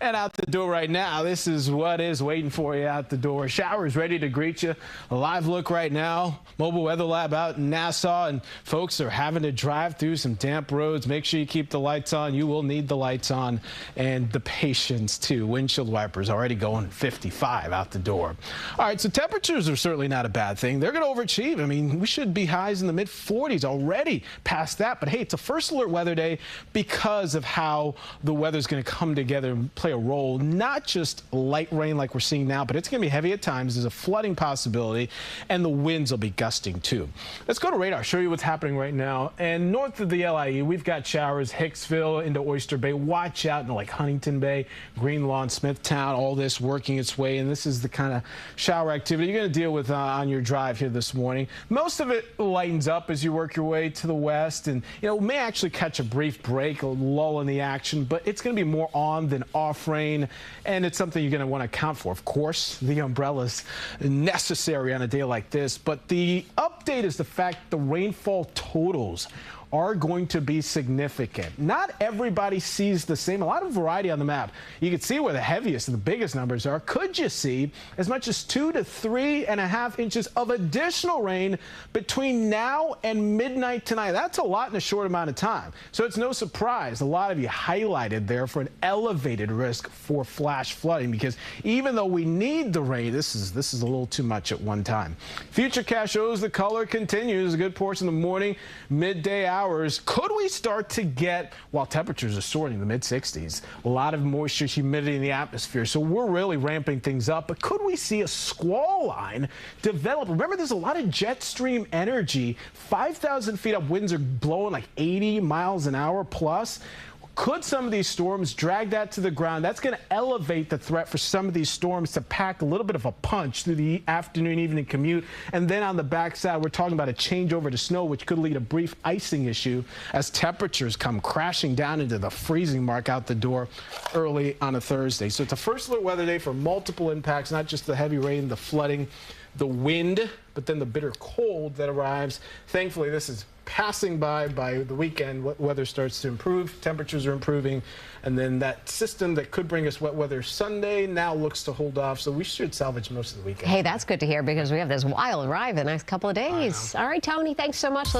And out the door right now, this is what is waiting for you out the door. Showers ready to greet you. A live look right now. Mobile Weather Lab out in Nassau, and folks are having to drive through some damp roads. Make sure you keep the lights on. You will need the lights on, and the patience too. Windshield wipers already going 55 out the door. All right, so temperatures are certainly not a bad thing. They're going to overachieve. I mean, we should be highs in the mid-40s already past that. But hey, it's a first alert weather day because of how the weather's going to come together and play a role. Not just light rain like we're seeing now, but it's going to be heavy at times. There's a flooding possibility, and the winds will be gusting too. Let's go to radar, show you what's happening right now. And north of the LIE, we've got showers Hicksville into Oyster Bay. Watch out into like Huntington Bay, Green Lawn, Smithtown, all this working its way. And this is the kind of shower activity you're going to deal with on your drive here this morning. Most of it lightens up as you work your way to the west, and may actually catch a brief break, a lull in the action, but it's going to be more on than off rain, and it's something you're going to want to account for. Of course, the umbrella's necessary on a day like this, but the update is the fact the rainfall totals are going to be significant. Not everybody sees the same. A lot of variety on the map. You can see where the heaviest and the biggest numbers are. Could you see as much as 2 to 3.5 inches of additional rain between now and midnight tonight? That's a lot in a short amount of time. So it's no surprise a lot of you highlighted there for an elevated risk for flash flooding, because even though we need the rain, this is a little too much at one time. Futurecast shows the color continues a good portion of the morning, midday hours. Could we start to get, while temperatures are soaring in the mid-60s, a lot of moisture, humidity in the atmosphere, so we're really ramping things up. But could we see a squall line develop? Remember, there's a lot of jet stream energy. 5,000 feet up, winds are blowing like 80 miles an hour plus. Could some of these storms drag that to the ground? That's going to elevate the threat for some of these storms to pack a little bit of a punch through the afternoon, evening commute. And then on the backside, we're talking about a changeover to snow, which could lead to a brief icing issue as temperatures come crashing down into the freezing mark out the door early on a Thursday. So it's a first alert weather day for multiple impacts, not just the heavy rain, the flooding, the wind, but then the bitter cold that arrives. Thankfully, this is passing by the weekend. Weather starts to improve, temperatures are improving, and then that system that could bring us wet weather Sunday now looks to hold off, so we should salvage most of the weekend. Hey, that's good to hear, because we have this wild ride the next couple of days. All right, Tony, thanks so much.